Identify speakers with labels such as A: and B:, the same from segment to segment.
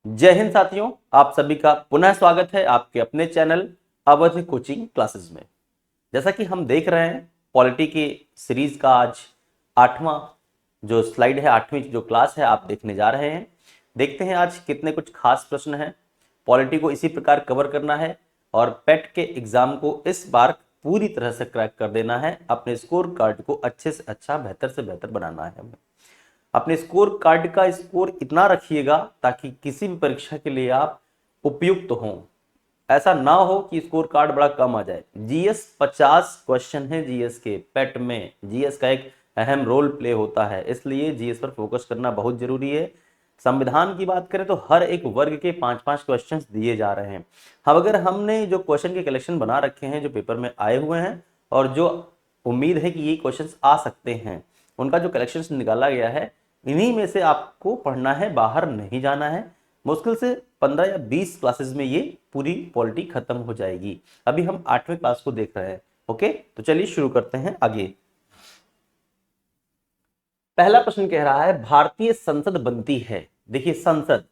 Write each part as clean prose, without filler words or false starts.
A: जय हिंद साथियों, आप सभी का पुनः स्वागत है आपके अपने चैनल अवध कोचिंग क्लासेस में। जैसा कि हम देख रहे हैं पॉलिटी की सीरीज का आज 8वां जो स्लाइड है, 8वीं जो क्लास है आप देखने जा रहे हैं। देखते हैं आज कितने कुछ खास प्रश्न हैं। पॉलिटी को इसी प्रकार कवर करना है और पेट के एग्जाम को इस बार पूरी तरह से क्रैक कर देना है। अपने स्कोर कार्ड को अच्छे से अच्छा, बेहतर से बेहतर बनाना है हमें। अपने स्कोर कार्ड का स्कोर इतना रखिएगा ताकि किसी भी परीक्षा के लिए आप उपयुक्त हों। ऐसा ना हो कि स्कोर कार्ड बड़ा कम आ जाए। जीएस 50 क्वेश्चन है, जीएस के पेट में जीएस का एक अहम रोल प्ले होता है, इसलिए जीएस पर फोकस करना बहुत जरूरी है। संविधान की बात करें तो हर एक वर्ग के 5-5 क्वेश्चंस दिए जा रहे हैं। अब अगर हमने जो क्वेश्चन के कलेक्शन बना रखे हैं, जो पेपर में आए हुए हैं और जो उम्मीद है कि ये क्वेश्चंस आ सकते हैं, उनका जो कलेक्शन निकाला गया है, इन्हीं में से आपको पढ़ना है, बाहर नहीं जाना है। मुश्किल से 15 या 20 क्लासेस में ये पूरी पॉलिटी खत्म हो जाएगी। अभी हम 8वें क्लास को देख रहे हैं। ओके, तो चलिए शुरू करते हैं आगे। पहला प्रश्न कह रहा है भारतीय संसद बनती है। देखिए संसद,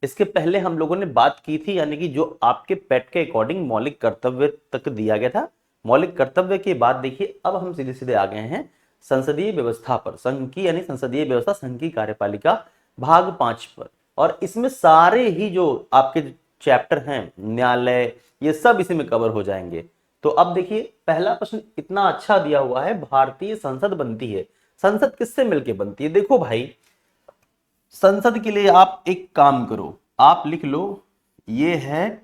A: इसके पहले हम लोगों ने बात की थी, यानी कि जो आपके पेट के अकॉर्डिंग मौलिक कर्तव्य तक दिया गया था। मौलिक कर्तव्य के बाद देखिए अब हम सीधे सीधे आ गए हैं संसदीय व्यवस्था पर, संघ की यानी संसदीय व्यवस्था, संघ की कार्यपालिका भाग 5 पर। और इसमें सारे ही जो आपके चैप्टर हैं, न्यायालय, ये सब इसी में कवर हो जाएंगे। तो अब देखिए पहला प्रश्न इतना अच्छा दिया हुआ है, भारतीय संसद बनती है। संसद किससे मिलकर बनती है? देखो भाई, संसद के लिए आप एक काम करो, आप लिख लो ये है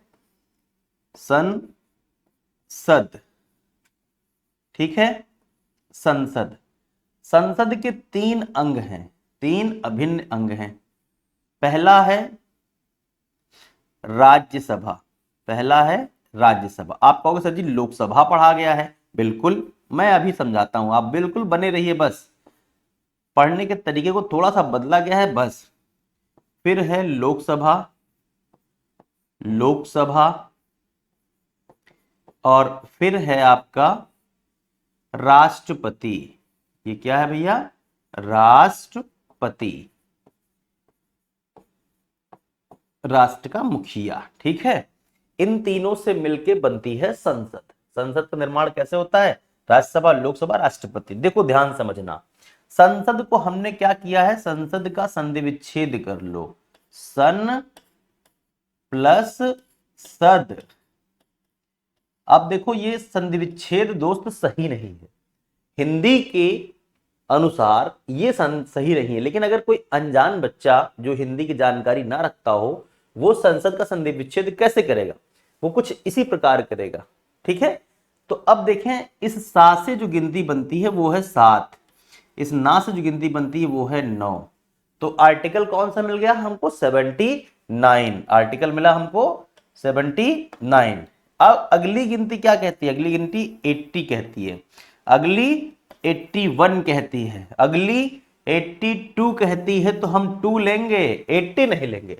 A: संसद। ठीक है, संसद। संसद के 3 अंग हैं, 3 अभिन्न अंग हैं। पहला है राज्यसभा, पहला है राज्यसभा। आप कहोगे सर जी लोकसभा पढ़ा गया है। बिल्कुल, मैं अभी समझाता हूं, आप बिल्कुल बने रहिए, बस पढ़ने के तरीके को थोड़ा सा बदला गया है बस। फिर है लोकसभा, लोकसभा, और फिर है आपका राष्ट्रपति। ये क्या है भैया? राष्ट्रपति, राष्ट्र का मुखिया। ठीक है, इन तीनों से मिलके बनती है संसद। संसद का निर्माण कैसे होता है? राज्यसभा, लोकसभा, राष्ट्रपति। देखो ध्यान समझना, संसद को हमने क्या किया है, संसद का संधि विच्छेद कर लो, सन प्लस सद। अब देखो ये संधि विच्छेद दोस्त सही नहीं है, हिंदी के अनुसार ये सही नहीं है। लेकिन अगर कोई अनजान बच्चा जो हिंदी की जानकारी ना रखता हो, वो संसद का संधि विच्छेद कैसे करेगा? वो कुछ इसी प्रकार करेगा। ठीक है, तो अब देखें, इस सा से जो गिनती बनती है वो है 7, इस ना से जो गिनती बनती है वो है 9। तो आर्टिकल कौन सा मिल गया हमको? 79। आर्टिकल मिला हमको 79। अब अगली गिनती क्या कहती है? अगली गिनती 80 कहती है, अगली 81 कहती है, अगली 82 कहती है। तो हम 2 लेंगे, 80 नहीं लेंगे।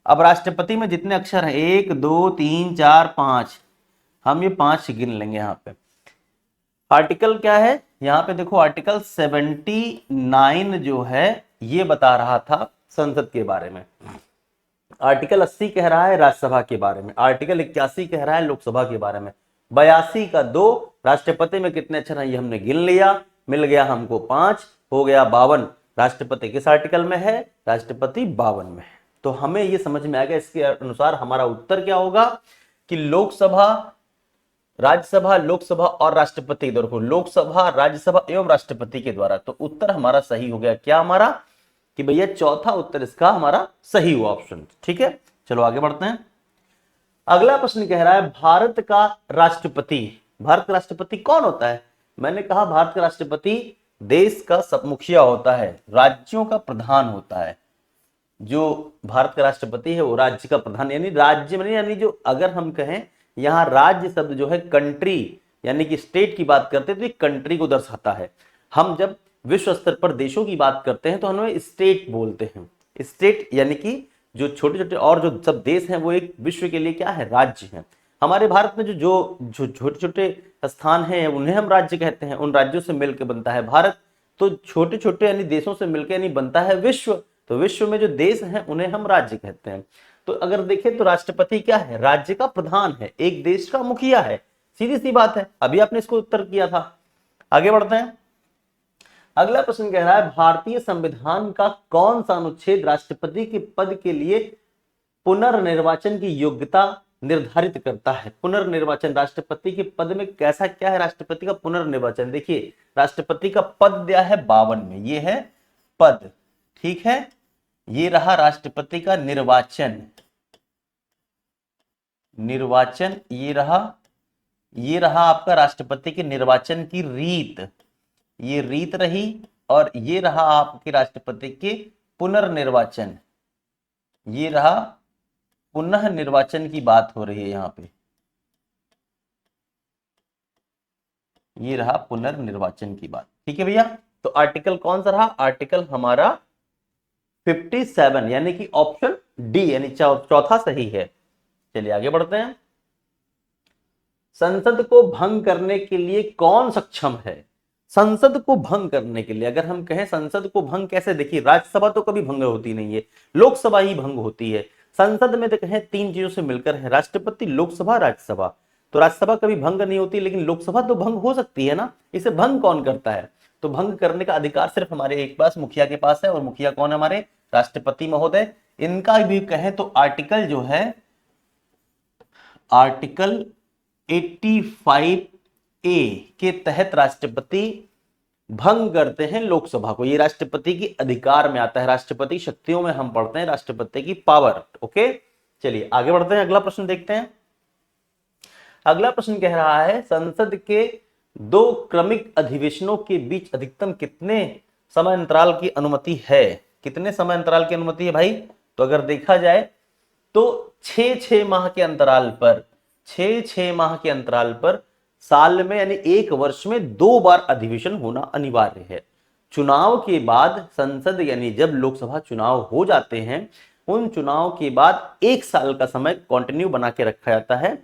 A: अब राष्ट्रपति में जितने अक्षर हैं, 1 2 3 4 5, हम ये 5 गिन लेंगे। यहाँ पे आर्टिकल क्या है? यहाँ पे देखो आर्टिकल 79 जो है ये बता रहा था संसद के बारे में। आर्टिकल 80 कह रहा है राज्यसभा के बारे में, आर्टिकल 81 कह रहा है लोकसभा के बारे में। 82 का 2, राष्ट्रपति में कितने अक्षर हैं ये हमने गिन लिया, मिल गया हमको 5, हो गया 52। राष्ट्रपति किस आर्टिकल में है? राष्ट्रपति 52 में है। तो हमें ये समझ में आ गया, इसके अनुसार हमारा उत्तर क्या होगा कि लोकसभा, राज्यसभा, लोकसभा और राष्ट्रपति के द्वारा, लोकसभा, राज्यसभा एवं राष्ट्रपति के द्वारा। तो उत्तर हमारा सही हो गया। क्या हमारा? कि भैया चौथा उत्तर इसका हमारा सही हुआ ऑप्शन। ठीक है, चलो आगे बढ़ते हैं। अगला प्रश्न कह रहा है भारत का राष्ट्रपति। भारत का राष्ट्रपति कौन होता है? मैंने कहा भारत का राष्ट्रपति देश का सब मुखिया होता है, राज्यों का प्रधान होता है। जो भारत का राष्ट्रपति है वो राज्य का प्रधान, यानी राज्य में, यानी जो अगर हम कहें यहां राज्य शब्द जो है कंट्री यानी कि स्टेट की बात करते हैं तो ये कंट्री को दर्शाता है। हम जब विश्व स्तर पर देशों की बात करते हैं तो हमें स्टेट बोलते हैं। स्टेट यानी कि जो छोटे छोटे और जो सब देश हैं वो एक विश्व के लिए क्या है? राज्य हैं। हमारे भारत में जो छोटे छोटे स्थान हैं उन्हें हम राज्य कहते हैं, उन राज्यों से मिलकर बनता है भारत। तो छोटे छोटे यानी देशों से मिलकर यानी बनता है विश्व। तो विश्व में जो देश हैं उन्हें हम राज्य कहते हैं। तो अगर देखें तो राष्ट्रपति क्या है, राज्य का प्रधान है, एक देश का मुखिया है, सीधी सी बात है। अभी आपने इसको उत्तर किया था। आगे बढ़ते हैं। अगला प्रश्न कह रहा है भारतीय संविधान का कौन सा अनुच्छेद राष्ट्रपति के पद के लिए पुनर्निर्वाचन की योग्यता निर्धारित करता है। पुनर्निर्वाचन राष्ट्रपति के पद में कैसा क्या है, राष्ट्रपति का पुनर्निर्वाचन। देखिए राष्ट्रपति का पद दिया है 52 में, ये है पद, ठीक है। ये रहा राष्ट्रपति का निर्वाचन, निर्वाचन ये रहा आपका राष्ट्रपति के निर्वाचन की रीत, ये रीत रही। और ये रहा आपके राष्ट्रपति के पुनर्निर्वाचन, ये रहा पुनः निर्वाचन की बात हो रही है यहां पे, ये रहा पुनर्निर्वाचन की बात, ठीक है भैया। तो आर्टिकल कौन सा रहा, आर्टिकल हमारा 57 यानी कि ऑप्शन डी यानी चौथा सही है। चलिए आगे बढ़ते हैं। संसद को भंग करने के लिए कौन सक्षम है। संसद को भंग करने के लिए अगर हम कहें संसद को भंग कैसे, देखिए राज्यसभा तो कभी भंग होती नहीं है, लोकसभा ही भंग होती है। संसद में तो कहें 3 चीजों से मिलकर है, राष्ट्रपति, लोकसभा, राज्यसभा। तो राज्यसभा कभी भंग नहीं होती, लेकिन लोकसभा तो भंग हो सकती है ना। इसे भंग कौन करता है, तो भंग करने का अधिकार सिर्फ हमारे एक पास मुखिया के पास है। और मुखिया कौन है, हमारे राष्ट्रपति महोदय। इनका भी कहें तो आर्टिकल जो है आर्टिकल 85A के तहत राष्ट्रपति भंग करते हैं लोकसभा को। ये राष्ट्रपति की अधिकार में आता है, राष्ट्रपति शक्तियों में हम पढ़ते हैं राष्ट्रपति की पावर। ओके चलिए आगे बढ़ते हैं, अगला प्रश्न देखते हैं। अगला प्रश्न कह रहा है संसद के 2 क्रमिक अधिवेशनों के बीच अधिकतम कितने समय अंतराल की अनुमति है। कितने समय अंतराल की अनुमति है भाई, तो अगर देखा जाए तो 6-6 माह के अंतराल पर, 6-6 माह के अंतराल पर साल में यानी 1 वर्ष में 2 बार अधिवेशन होना अनिवार्य है। चुनाव के बाद संसद यानी जब लोकसभा चुनाव हो जाते हैं, उन चुनाव के बाद 1 साल का समय कंटिन्यू बना के रखा जाता है।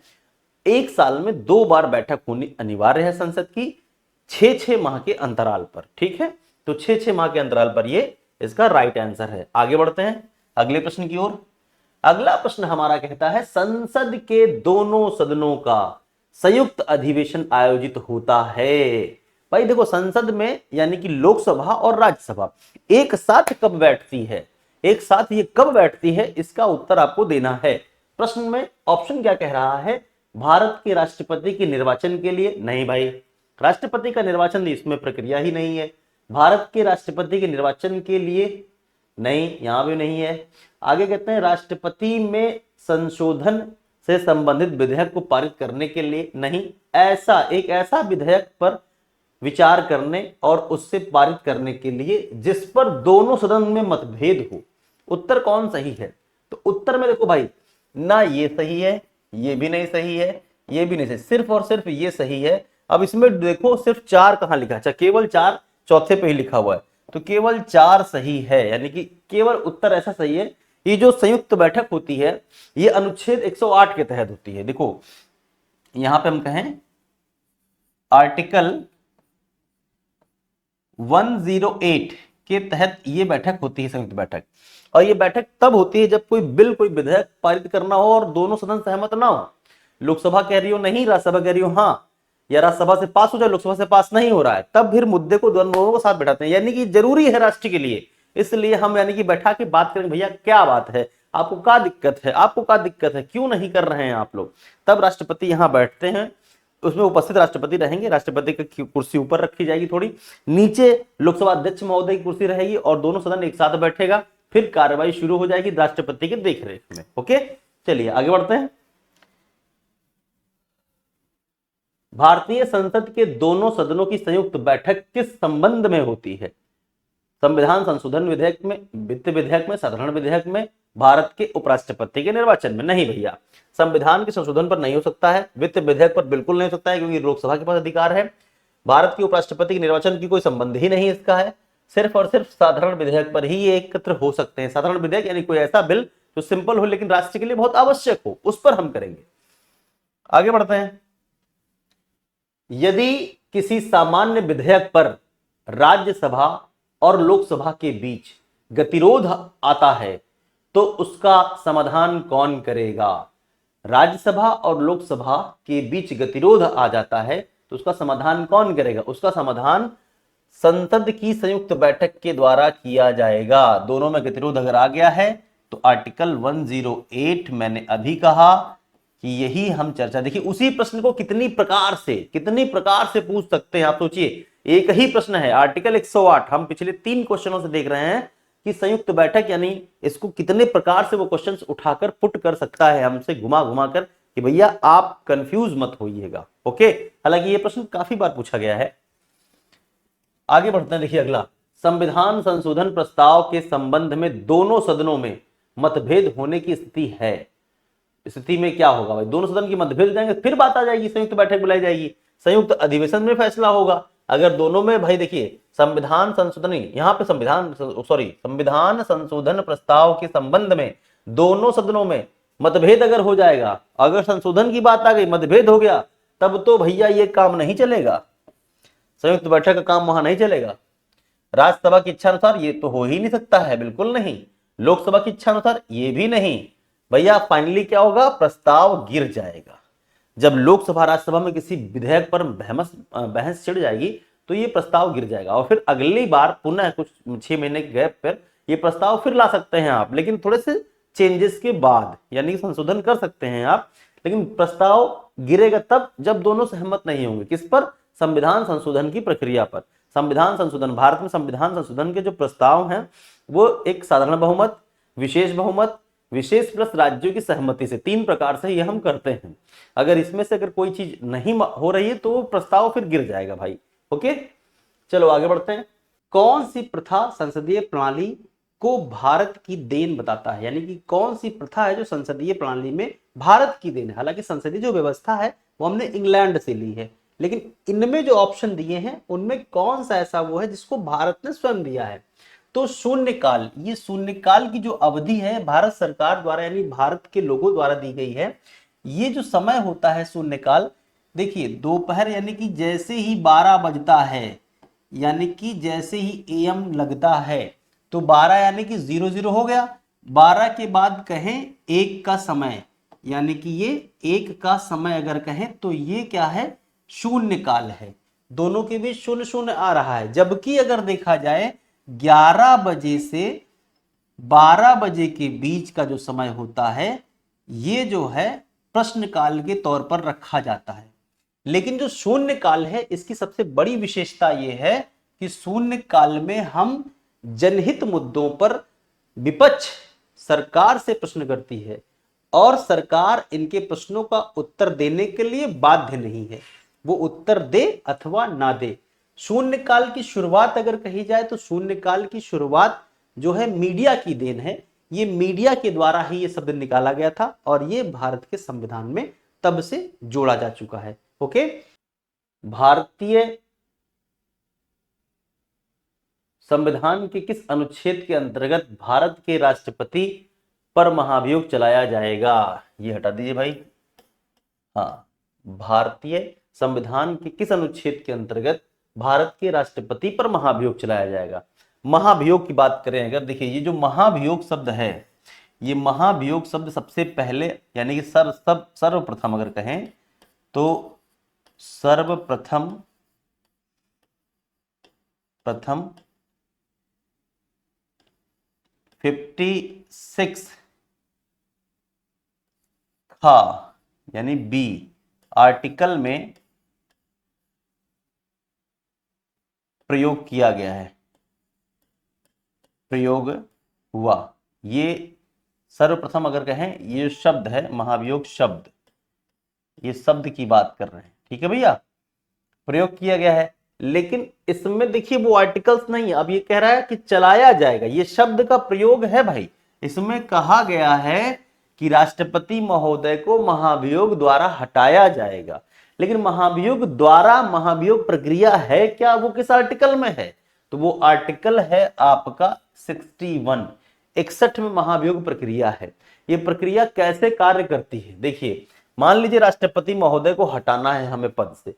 A: 1 साल में 2 बार बैठक होनी अनिवार्य है संसद की, 6-6 माह के अंतराल पर, ठीक है। तो 6-6 माह के अंतराल पर ये इसका राइट आंसर है। आगे बढ़ते हैं अगले प्रश्न की ओर। अगला प्रश्न हमारा कहता है संसद के दोनों सदनों का संयुक्त अधिवेशन आयोजित होता है। भाई देखो संसद में यानी कि लोकसभा और राज्यसभा एक साथ कब बैठती है, एक साथ ये कब बैठती है, इसका उत्तर आपको देना है। प्रश्न में ऑप्शन क्या कह रहा है, भारत के राष्ट्रपति के निर्वाचन के लिए। नहीं भाई, राष्ट्रपति का निर्वाचन इसमें प्रक्रिया ही नहीं है। भारत के राष्ट्रपति के निर्वाचन के लिए नहीं, यहां भी नहीं है। आगे कहते हैं राष्ट्रपति में संशोधन से संबंधित विधेयक को पारित करने के लिए। नहीं, ऐसा विधेयक पर विचार करने और उससे पारित करने के लिए जिस पर दोनों सदन में मतभेद हो। उत्तर कौन सही है, तो उत्तर में देखो भाई, ना ये सही है, ये भी नहीं सही है, ये भी नहीं सही, सिर्फ और सिर्फ ये सही है। अब इसमें देखो सिर्फ 4 कहां लिखा है, केवल 4 चौथे पे ही लिखा हुआ है, तो केवल 4 सही है, यानी कि केवल उत्तर ऐसा सही है। ये जो संयुक्त बैठक होती है ये अनुच्छेद 108 के तहत होती है। देखो यहां पे हम कहें आर्टिकल 108 के तहत ये बैठक होती है, संयुक्त बैठक। और ये बैठक तब होती है जब कोई बिल, कोई विधेयक पारित करना हो और दोनों सदन सहमत ना हो। लोकसभा कह रही हो नहीं, राज्यसभा कह रही हो हाँ, या राज्यसभा से पास हो जाए, लोकसभा से पास नहीं हो रहा है, तब फिर मुद्दे को दोनों को साथ बैठाते हैं। यानी कि जरूरी है राष्ट्र के लिए, इसलिए हम यानी कि बैठा के बात करें भैया क्या बात है, आपको क्या दिक्कत है, आपको क्या दिक्कत है, क्यों नहीं कर रहे हैं आप लोग। तब राष्ट्रपति यहां बैठते हैं, उसमें उपस्थित राष्ट्रपति रहेंगे, राष्ट्रपति की कुर्सी ऊपर रखी जाएगी, थोड़ी नीचे लोकसभा अध्यक्ष महोदय की कुर्सी रहेगी और दोनों सदन एक साथ बैठेगा, फिर कार्रवाई शुरू हो जाएगी राष्ट्रपति के देखरेख में। ओके चलिए आगे बढ़ते हैं। भारतीय संसद के दोनों सदनों की संयुक्त बैठक किस संबंध में होती है। संविधान संशोधन विधेयक में, वित्त विधेयक में, साधारण विधेयक में, भारत के उपराष्ट्रपति के निर्वाचन में। नहीं भैया, संविधान के संशोधन पर नहीं हो सकता है, वित्त विधेयक पर बिल्कुल नहीं हो सकता है क्योंकि लोकसभा के पास अधिकार है। भारत के उपराष्ट्रपति के निर्वाचन की कोई संबंध ही नहीं इसका है, सिर्फ और सिर्फ साधारण विधेयक पर ही ये एकत्र हो सकते हैं। साधारण विधेयक यानी कोई ऐसा बिल जो सिंपल हो लेकिन राष्ट्र के लिए बहुत आवश्यक हो, उस पर हम करेंगे। आगे बढ़ते हैं। यदि किसी सामान्य विधेयक पर राज्यसभा और लोकसभा के बीच गतिरोध आता है तो उसका समाधान कौन करेगा? राज्यसभा और लोकसभा के बीच गतिरोध आ जाता है तो उसका समाधान कौन करेगा? उसका समाधान संसद की संयुक्त बैठक के द्वारा किया जाएगा। दोनों में गतिरोध अगर आ गया है तो आर्टिकल 108 मैंने अभी कहा कि यही हम चर्चा, देखिए उसी प्रश्न को कितनी प्रकार से पूछ सकते हैं आप सोचिए। एक ही प्रश्न है आर्टिकल 108, हम पिछले 3 क्वेश्चनों से देख रहे हैं कि संयुक्त बैठक यानी इसको कितने प्रकार से वो क्वेश्चंस उठाकर पुट कर सकता है हमसे घुमा घुमा कर कि भैया आप कंफ्यूज मत होइएगा। ओके, हालांकि ये प्रश्न काफी बार पूछा गया है। आगे बढ़ते हैं, देखिए अगला, संविधान संशोधन प्रस्ताव के संबंध में दोनों सदनों में मतभेद होने की स्थिति है। स्थिति में क्या होगा भाई? दोनों सदन की मतभेद जाएंगे फिर बात आ जाएगी, संयुक्त बैठक बुलाई जाएगी, संयुक्त अधिवेशन में फैसला होगा। अगर दोनों में भाई देखिए संविधान संशोधन, यहां पे संविधान संशोधन प्रस्ताव के संबंध में दोनों सदनों में मतभेद अगर हो जाएगा, अगर संशोधन की बात आ गई, मतभेद हो गया, तब तो भैया ये काम नहीं चलेगा, संयुक्त बैठक का काम वहां नहीं चलेगा। राज्यसभा की इच्छा अनुसार ये तो हो ही नहीं सकता है, बिल्कुल नहीं। लोकसभा की इच्छा अनुसार ये भी नहीं। भैया फाइनली क्या होगा? प्रस्ताव गिर जाएगा। जब लोकसभा राज्यसभा में किसी विधेयक पर बहस छिड़ जाएगी तो ये प्रस्ताव गिर जाएगा और फिर अगली बार पुनः कुछ 6 महीने के गैप पर ये प्रस्ताव फिर ला सकते हैं आप, लेकिन थोड़े से चेंजेस के बाद, यानी संशोधन कर सकते हैं आप, लेकिन प्रस्ताव गिरेगा तब जब दोनों सहमत नहीं होंगे। किस पर? संविधान संशोधन की प्रक्रिया पर। संविधान संशोधन, भारत में संविधान संशोधन के जो प्रस्ताव हैं वो एक साधारण बहुमत, विशेष बहुमत, विशेष प्लस राज्यों की सहमति से 3 प्रकार से ये हम करते हैं। अगर इसमें से अगर कोई चीज नहीं हो रही है तो वो प्रस्ताव फिर गिर जाएगा भाई। ओके, चलो आगे बढ़ते हैं। कौन सी प्रथा संसदीय प्रणाली को भारत की देन बताता है? यानी कि कौन सी प्रथा है जो संसदीय प्रणाली में भारत की देन है? हालांकि संसदीय जो व्यवस्था है वो हमने इंग्लैंड से ली है, लेकिन इनमें जो ऑप्शन दिए हैं उनमें कौन सा ऐसा वो है जिसको भारत ने स्वयं दिया है? तो शून्यकाल, ये शून्यकाल की जो अवधि है भारत सरकार द्वारा यानी भारत के लोगों द्वारा दी गई है। ये जो समय होता है शून्यकाल, देखिए दोपहर यानी कि जैसे ही 12 बजता है, यानी कि जैसे ही एएम लगता है तो 12 यानी कि 00 हो गया। 12 के बाद कहें 1 का समय, यानी कि ये 1 का समय अगर कहें तो ये क्या है? शून्यकाल है। दोनों के बीच 0 आ रहा है। जबकि अगर देखा जाए 11 बजे से 12 बजे के बीच का जो समय होता है ये जो है प्रश्नकाल के तौर पर रखा जाता है। लेकिन जो शून्य काल है इसकी सबसे बड़ी विशेषता यह है कि शून्य काल में हम जनहित मुद्दों पर विपक्ष सरकार से प्रश्न करती है और सरकार इनके प्रश्नों का उत्तर देने के लिए बाध्य नहीं है, वो उत्तर दे अथवा ना दे। शून्यकाल की शुरुआत अगर कही जाए तो शून्यकाल की शुरुआत जो है मीडिया की देन है। ये मीडिया के द्वारा ही ये शब्द निकाला गया था और ये भारत के संविधान में तब से जोड़ा जा चुका है। ओके, भारतीय संविधान के किस अनुच्छेद के अंतर्गत भारत के राष्ट्रपति पर महाभियोग चलाया जाएगा? ये हटा दीजिए भाई। हाँ, भारतीय संविधान के किस अनुच्छेद के अंतर्गत भारत के राष्ट्रपति पर महाभियोग चलाया जाएगा? महाभियोग की बात करें अगर, देखिए ये जो महाभियोग शब्द है, ये महाभियोग शब्द सबसे पहले यानी कि सर्वप्रथम अगर कहें तो सर्वप्रथम 56 खा यानी बी आर्टिकल में प्रयोग किया गया है, प्रयोग हुआ। ये सर्वप्रथम अगर कहें ये शब्द है महाभियोग शब्द, ये शब्द की बात कर रहे हैं, ठीक है भैया, प्रयोग किया गया है। लेकिन इसमें देखिए वो आर्टिकल्स नहीं है, अब ये कह रहा है कि चलाया जाएगा, ये शब्द का प्रयोग है भाई। इसमें कहा गया है कि राष्ट्रपति महोदय को महाभियोग द्वारा हटाया जाएगा, लेकिन महाभियोग द्वारा महाभियोग प्रक्रिया है क्या, वो किस आर्टिकल में है? तो वो आर्टिकल है आपका 61 में महाभियोग प्रक्रिया है। ये प्रक्रिया कैसे कार्य करती है? देखिए मान लीजिए राष्ट्रपति महोदय को हटाना है हमें पद से,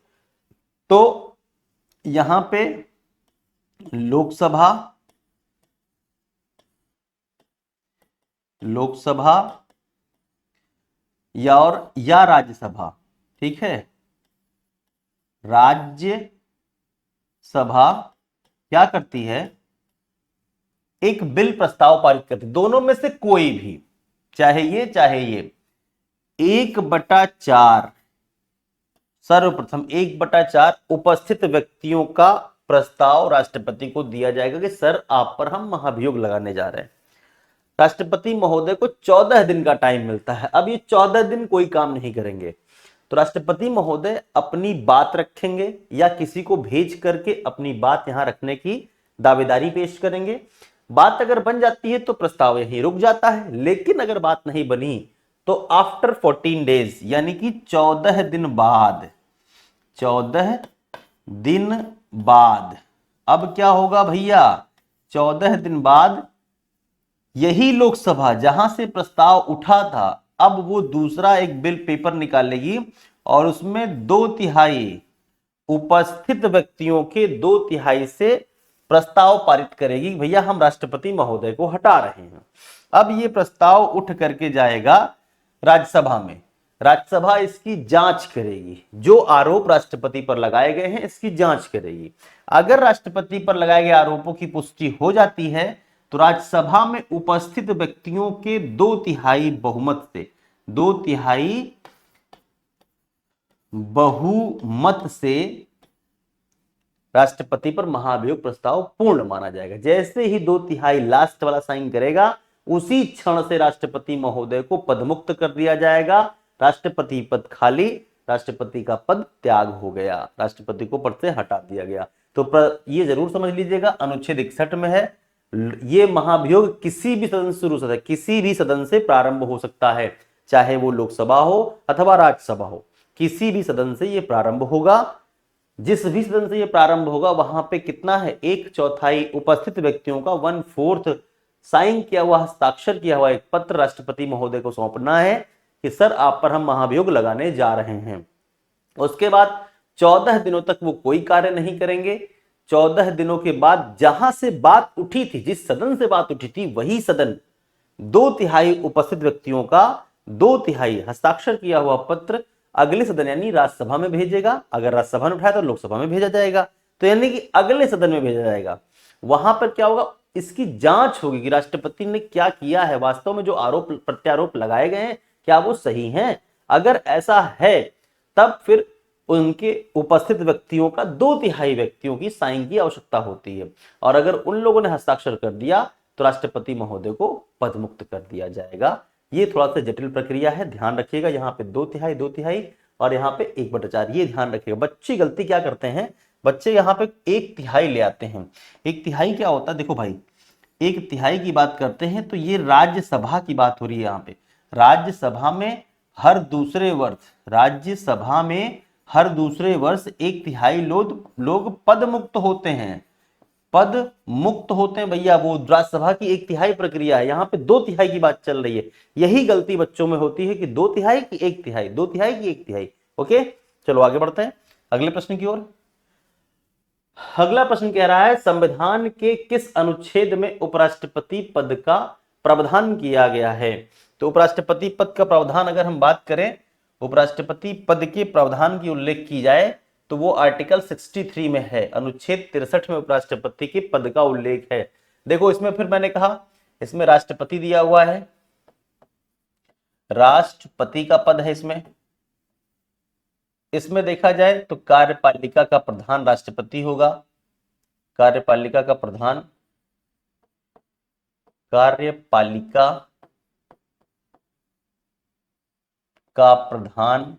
A: तो यहां पे लोकसभा लोकसभा या राज्यसभा, ठीक है, राज्य सभा क्या करती है, एक बिल प्रस्ताव पारित करती है, दोनों में से कोई भी, चाहे ये 1/4, सर्वप्रथम 1/4 उपस्थित व्यक्तियों का प्रस्ताव राष्ट्रपति को दिया जाएगा कि सर आप पर हम महाभियोग लगाने जा रहे हैं। राष्ट्रपति महोदय को 14 दिन का टाइम मिलता है। अब ये 14 दिन कोई काम नहीं करेंगे तो राष्ट्रपति महोदय अपनी बात रखेंगे या किसी को भेज करके अपनी बात यहां रखने की दावेदारी पेश करेंगे। बात अगर बन जाती है तो प्रस्ताव यहीं रुक जाता है, लेकिन अगर बात नहीं बनी तो आफ्टर 14 डेज यानी कि 14 दिन बाद, 14 दिन बाद अब क्या होगा भैया, 14 दिन बाद यही लोकसभा जहां से प्रस्ताव उठा था अब वो दूसरा एक बिल पेपर निकालेगी और उसमें 2/3 उपस्थित व्यक्तियों के 2/3 से प्रस्ताव पारित करेगी, भैया हम राष्ट्रपति महोदय को हटा रहे हैं। अब ये प्रस्ताव उठ करके जाएगा राज्यसभा में, राज्यसभा इसकी जांच करेगी, जो आरोप राष्ट्रपति पर लगाए गए हैं इसकी जांच करेगी। अगर राष्ट्रपति पर लगाए गए आरोपों की पुष्टि हो जाती है तो राज्यसभा में उपस्थित व्यक्तियों के 2/3 बहुमत से, 2/3 बहुमत से राष्ट्रपति पर महाभियोग प्रस्ताव पूर्ण माना जाएगा। जैसे ही 2/3 लास्ट वाला साइन करेगा उसी क्षण से राष्ट्रपति महोदय को पदमुक्त कर दिया जाएगा, राष्ट्रपति पद खाली, राष्ट्रपति का पद त्याग हो गया, राष्ट्रपति को पद से हटा दिया गया। तो ये जरूर समझ लीजिएगा अनुच्छेद 61 में है, ये महाभियोग किसी भी सदन से शुरू हो सकता है, किसी भी सदन से प्रारंभ हो सकता है, चाहे वो लोकसभा हो अथवा राज्यसभा हो, किसी भी सदन से ये प्रारंभ होगा। जिस भी सदन से ये प्रारंभ होगा वहां पे कितना है, 1/4 उपस्थित व्यक्तियों का 1/4 साइन किया हुआ, हस्ताक्षर किया हुआ एक पत्र राष्ट्रपति महोदय को सौंपना है कि सर आप पर हम महाभियोग लगाने जा रहे हैं। उसके बाद 14 दिनों तक वो कोई कार्य नहीं करेंगे। 14 दिनों के बाद जहां से बात उठी थी, जिस सदन से बात उठी थी, वही सदन 2/3 उपस्थित व्यक्तियों का 2/3 हस्ताक्षर किया हुआ पत्र अगले सदन यानी राज्यसभा में भेजेगा। अगर राज्यसभा ने उठाया तो लोकसभा में भेजा जाएगा, तो यानी कि अगले सदन में भेजा जाएगा। वहां पर क्या होगा, इसकी जांच होगी कि राष्ट्रपति ने क्या किया है, वास्तव में जो आरोप प्रत्यारोप लगाए गए हैं क्या वो सही हैं। अगर ऐसा है तब फिर उनके उपस्थित व्यक्तियों का 2/3 व्यक्तियों की साइन की आवश्यकता होती है, और अगर उन लोगों ने हस्ताक्षर कर दिया तो राष्ट्रपति महोदय को पदमुक्त कर दिया जाएगा। ये थोड़ा सा जटिल प्रक्रिया है, ध्यान रखिएगा। यहाँ पे 2/3 और यहाँ पे 1/4, ये ध्यान रखिएगा। बच्चे गलती क्या करते हैं, बच्चे यहाँ पे 1/3 ले आते हैं। 1/3 क्या होता है, देखो भाई 1/3 की बात करते हैं तो ये राज्यसभा की बात हो रही है। यहाँ पे राज्यसभा में हर दूसरे वर्ष, राज्यसभा में हर दूसरे वर्ष 1/3 लोग पद मुक्त होते हैं, पद मुक्त होते हैं भैया। वो राज्यसभा की 1/3 प्रक्रिया है, यहाँ पे 2/3 की बात चल रही है। यही गलती बच्चों में होती है कि 2/3 की 1/3, 2/3 की 1/3। ओके, चलो आगे बढ़ते हैं अगले प्रश्न की ओर। अगला प्रश्न कह रहा है संविधान के किस अनुच्छेद में उपराष्ट्रपति पद का प्रावधान किया गया है। तो उपराष्ट्रपति पद का प्रावधान अगर हम बात करें, उपराष्ट्रपति पद के प्रावधान की उल्लेख की जाए तो वो आर्टिकल 63 में है, अनुच्छेद 63 में उपराष्ट्रपति के पद का उल्लेख है। देखो इसमें फिर मैंने कहा इसमें राष्ट्रपति दिया हुआ है, राष्ट्रपति का पद है इसमें देखा जाए तो कार्यपालिका का प्रधान राष्ट्रपति होगा, कार्यपालिका का प्रधान, कार्यपालिका का प्रधान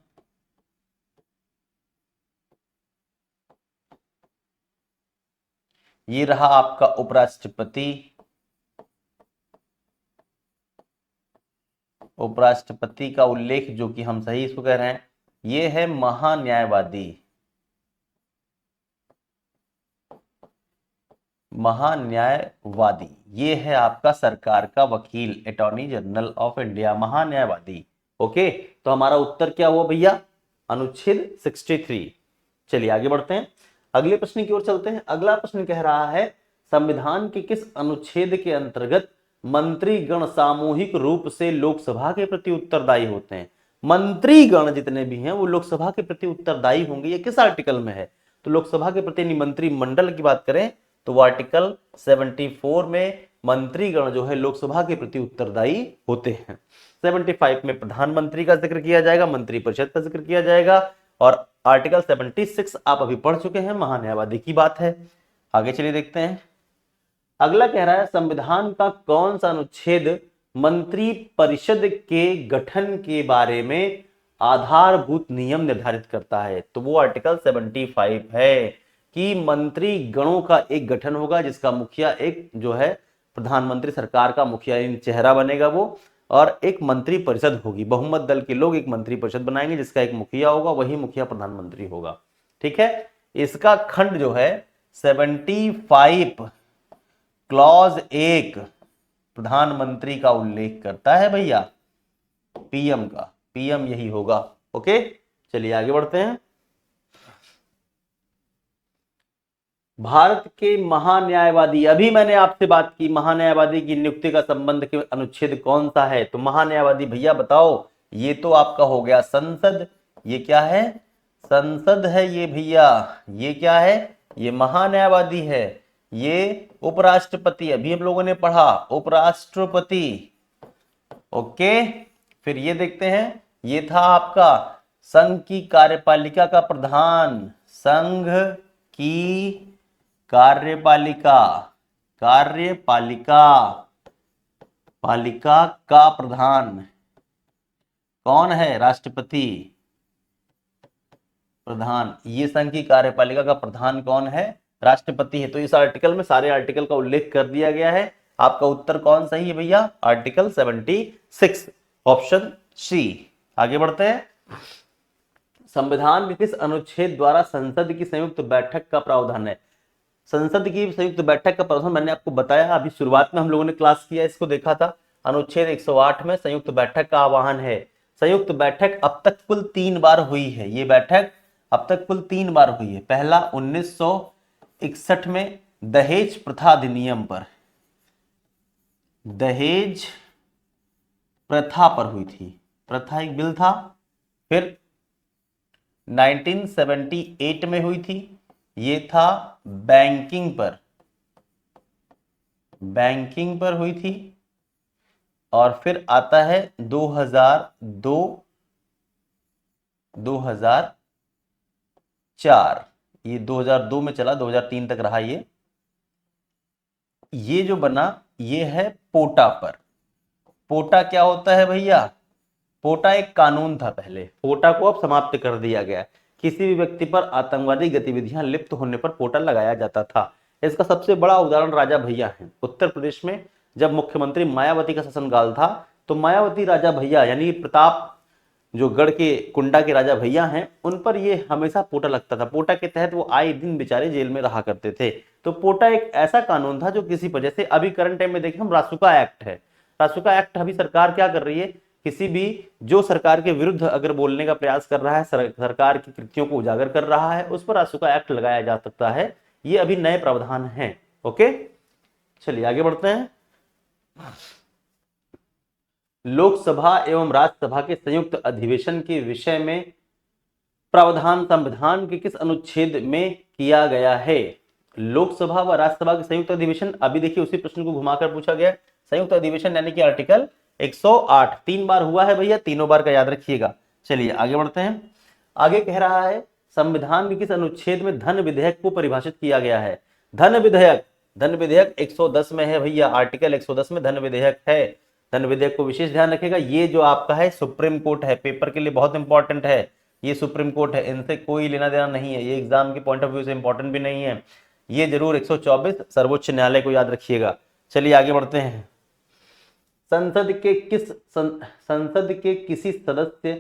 A: ये रहा आपका उपराष्ट्रपति। उपराष्ट्रपति का उल्लेख जो कि हम सही इसको कह रहे हैं, ये है महान्यायवादी, महान्यायवादी ये है आपका सरकार का वकील, अटॉर्नी जनरल ऑफ इंडिया, महान्यायवादी। ओके, तो हमारा उत्तर क्या हुआ भैया, अनुच्छेद 63। चलिए आगे बढ़ते हैं, अगले प्रश्न की ओर चलते हैं। अगला प्रश्न कह रहा है संविधान के किस अनुच्छेद के अंतर्गत मंत्रीगण सामूहिक रूप से लोकसभा के प्रति उत्तरदायी होते हैं। मंत्रीगण जितने भी हैं वो लोकसभा के प्रति उत्तरदायी होंगे। ये किस आर्टिकल में है? तो लोकसभा के प्रति मंत्रिमंडल की बात करें तो वो आर्टिकल 74 में मंत्रीगण जो है लोकसभा के प्रति उत्तरदायी होते हैं। 75 में प्रधानमंत्री का जिक्र किया जाएगा, मंत्रिपरिषद का जिक्र किया जाएगा, और आर्टिकल 76 आप अभी पढ़ चुके हैं, महान्यायवादी की बात है। आगे चलिए देखते हैं। अगला कह रहा है संविधान का कौन सा अनुच्छेद मंत्री परिषद के गठन के बारे में आधारभूत नियम निर्धारित करता है? तो वो आर्टिकल 75 है कि मंत्री गणों का एक गठन होगा जिसका मुखिया एक जो है प्रधानमंत्री, सरकार का मुखिया इन चेहरा बनेगा वो, और एक मंत्री परिषद होगी। बहुमत दल के लोग एक मंत्री परिषद बनाएंगे जिसका एक मुखिया होगा, वही मुखिया प्रधानमंत्री होगा। ठीक है, इसका खंड जो है 75 क्लॉज 1 प्रधानमंत्री का उल्लेख करता है भैया, पीएम का, पीएम यही होगा। ओके, चलिए आगे बढ़ते हैं। भारत के महान्यायवादी, अभी मैंने आपसे बात की महान्यायवादी की नियुक्ति का संबंध के अनुच्छेद कौन सा है? तो महान्यायवादी भैया बताओ, ये तो आपका हो गया संसद। ये क्या है? संसद है ये भैया। ये क्या है? ये महान्यायवादी है। ये उपराष्ट्रपति, अभी हम लोगों ने पढ़ा उपराष्ट्रपति। ओके, फिर ये देखते हैं, ये था आपका संघ की कार्यपालिका का प्रधान, संघ की कार्यपालिका, पालिका का प्रधान कौन है? राष्ट्रपति प्रधान। ये संघ की कार्यपालिका का प्रधान कौन है? राष्ट्रपति है। तो इस आर्टिकल में सारे आर्टिकल का उल्लेख कर दिया गया है। आपका उत्तर कौन सही है भैया? Article 76, option C. आगे बढ़ते हैं। संविधान के किस अनुच्छेद द्वारा संसद की संयुक्त बैठक का प्रावधान है? संसद की संयुक्त बैठक का प्रावधान मैंने आपको बताया, अभी शुरुआत में हम लोगों ने क्लास किया, इसको देखा था। अनुच्छेद 108 में संयुक्त बैठक का आह्वान है। संयुक्त बैठक अब तक कुल 3 बार हुई है। ये बैठक अब तक कुल 3 बार हुई है। पहला 1961 में दहेज प्रथा अधिनियम पर, दहेज प्रथा पर हुई थी, प्रथा एक बिल था। फिर 1978 में हुई थी, ये था बैंकिंग पर, बैंकिंग पर हुई थी। और फिर आता है 2004, ये 2002 में चला, 2003 तक रहा। ये जो बना ये है पोटा पर। पोटा क्या होता है भैया? पोटा एक कानून था पहले, पोटा को अब समाप्त कर दिया गया। किसी भी व्यक्ति पर आतंकवादी गतिविधियां लिप्त होने पर पोटा लगाया जाता था। इसका सबसे बड़ा उदाहरण राजा भैया है। उत्तर प्रदेश में जब मुख्यमंत्री मायावती का शासनकाल था तो मायावती राजा भैया यानी प्रताप जो गढ़ के कुंडा के राजा भैया हैं उन पर ये हमेशा पोटा लगता था। पोटा के तहत वो आए दिन बेचारे जेल में रहा करते थे। तो पोटा एक ऐसा कानून था जो किसी वजह से, अभी करंट टाइम में देखें हम, रासुका एक्ट है। रासुका एक्ट अभी सरकार क्या कर रही है, किसी भी जो सरकार के विरुद्ध अगर बोलने का प्रयास कर रहा है, सरकार की कृतियों को उजागर कर रहा है, उस पर रासुका एक्ट लगाया जा सकता है। ये अभी नए प्रावधान हैं। ओके, चलिए आगे बढ़ते हैं। लोकसभा एवं राज्यसभा के संयुक्त अधिवेशन के विषय में प्रावधान संविधान के किस अनुच्छेद में किया गया है? लोकसभा व राज्यसभा के संयुक्त अधिवेशन, अभी देखिए उसी प्रश्न को घुमाकर पूछा गया। संयुक्त अधिवेशन यानी कि आर्टिकल 108 3 बार हुआ है भैया, तीनों बार का याद रखिएगा। चलिए आगे बढ़ते हैं। आगे कह रहा है संविधान के किस अनुच्छेद में धन विधेयक को परिभाषित किया गया है? धन विधेयक, धन विधेयक 110 में है भैया, आर्टिकल 110 में धन विधेयक है। धन विधेयक को विशेष ध्यान रखेगा। ये जो आपका है सुप्रीम कोर्ट है, पेपर के लिए बहुत इंपॉर्टेंट है। ये सुप्रीम कोर्ट है, इनसे कोई लेना देना नहीं है, ये एग्जाम के पॉइंट ऑफ व्यू से इंपॉर्टेंट भी नहीं है। ये जरूर 124 सर्वोच्च न्यायालय को याद रखिएगा। चलिए आगे बढ़ते हैं। संसद के किसी सदस्य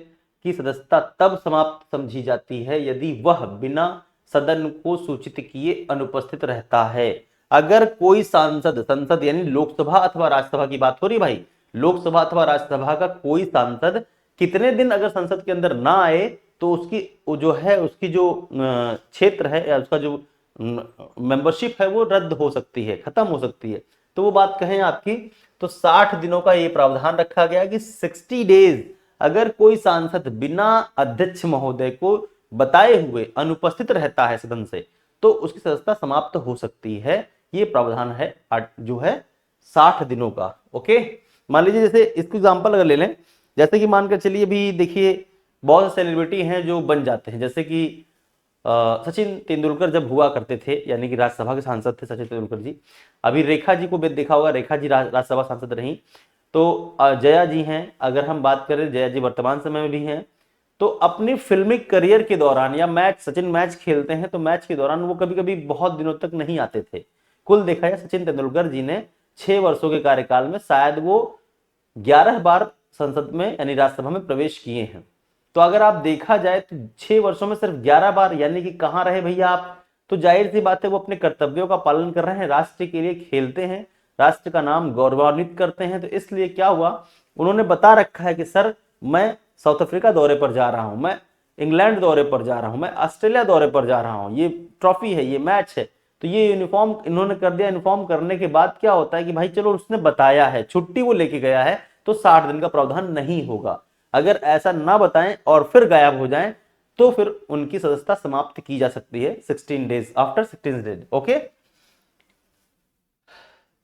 A: की सदस्यता तब समाप्त समझी जाती है यदि वह बिना सदन को सूचित किए अनुपस्थित रहता है। अगर कोई सांसद, संसद यानी लोकसभा अथवा राज्यसभा की बात हो रही भाई, लोकसभा अथवा राज्यसभा का कोई सांसद कितने दिन अगर संसद के अंदर ना आए तो उसकी जो है, उसकी जो क्षेत्र है या उसका जो मेंबरशिप है वो रद्द हो सकती है, खत्म हो सकती है। तो वो बात कहें आपकी तो 60 दिनों का ये प्रावधान रखा गया कि 60 डेज अगर कोई सांसद बिना अध्यक्ष महोदय को बताए हुए अनुपस्थित रहता है सदन से तो उसकी सदस्यता समाप्त हो सकती है। ये प्रावधान है जो है 60 दिनों का। ओके, मान लीजिए जैसे इसको एग्जांपल अगर ले लें, जैसे कि मानकर चलिए अभी देखिए बहुत से सेलिब्रिटी हैं जो बन जाते हैं, जैसे कि सचिन तेंदुलकर जब हुआ करते थे, यानी कि राज्यसभा के सांसद थे सचिन तेंदुलकर जी। अभी रेखा जी को देखा होगा, रेखा जी राज्यसभा सांसद रही। तो जया जी हैं, अगर हम बात करें जया जी वर्तमान समय में भी हैं, तो अपनी फिल्मिक करियर के दौरान या सचिन मैच खेलते हैं तो मैच के दौरान वो कभी कभी बहुत दिनों तक नहीं आते थे। कुल देखा जाए सचिन तेंदुलकर जी ने 6 वर्षों के कार्यकाल में शायद वो 11 बार संसद में यानी राज्यसभा में प्रवेश किए हैं। तो अगर आप देखा जाए तो 6 वर्षों में सिर्फ 11 बार, यानी कि कहां रहे भैया आप। तो जाहिर सी बात है वो अपने कर्तव्यों का पालन कर रहे हैं, राष्ट्र के लिए खेलते हैं, राष्ट्र का नाम गौरवान्वित करते हैं। तो इसलिए क्या हुआ, उन्होंने बता रखा है कि सर मैं साउथ अफ्रीका दौरे पर जा रहा हूं, मैं इंग्लैंड दौरे पर जा रहा हूं, मैं ऑस्ट्रेलिया दौरे पर जा रहा हूं, ये ट्रॉफी है, ये मैच है। तो ये यूनिफॉर्म इन्होंने कर दिया। यूनिफॉर्म करने के बाद क्या होता है कि भाई चलो उसने बताया है, छुट्टी वो लेके गया है, तो 60 दिन का प्रावधान नहीं होगा। अगर ऐसा ना बताएं और फिर गायब हो जाएं तो फिर उनकी सदस्यता समाप्त की जा सकती है 16 डेज, आफ्टर 16 डेज। ओके,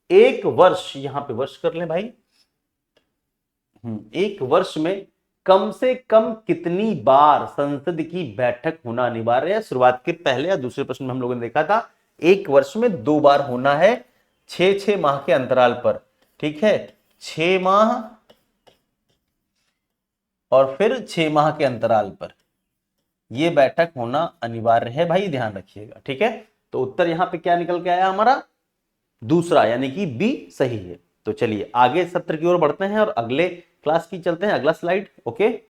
A: एक वर्ष, यहां पे वर्ष कर लें भाई। एक वर्ष में कम से कम कितनी बार संसद की बैठक होना अनिवार्य है। शुरुआत के पहले या दूसरे प्रश्न में हम लोगों ने देखा था एक वर्ष में 2 बार होना है, 6 माह के अंतराल पर। ठीक है, 6 माह और फिर 6 माह के अंतराल पर यह बैठक होना अनिवार्य है भाई, ध्यान रखिएगा। ठीक है, तो उत्तर यहां पे क्या निकल के आया हमारा, दूसरा, यानी कि बी सही है। तो चलिए आगे सत्र की ओर बढ़ते हैं और अगले क्लास की चलते हैं, अगला स्लाइड। ओके।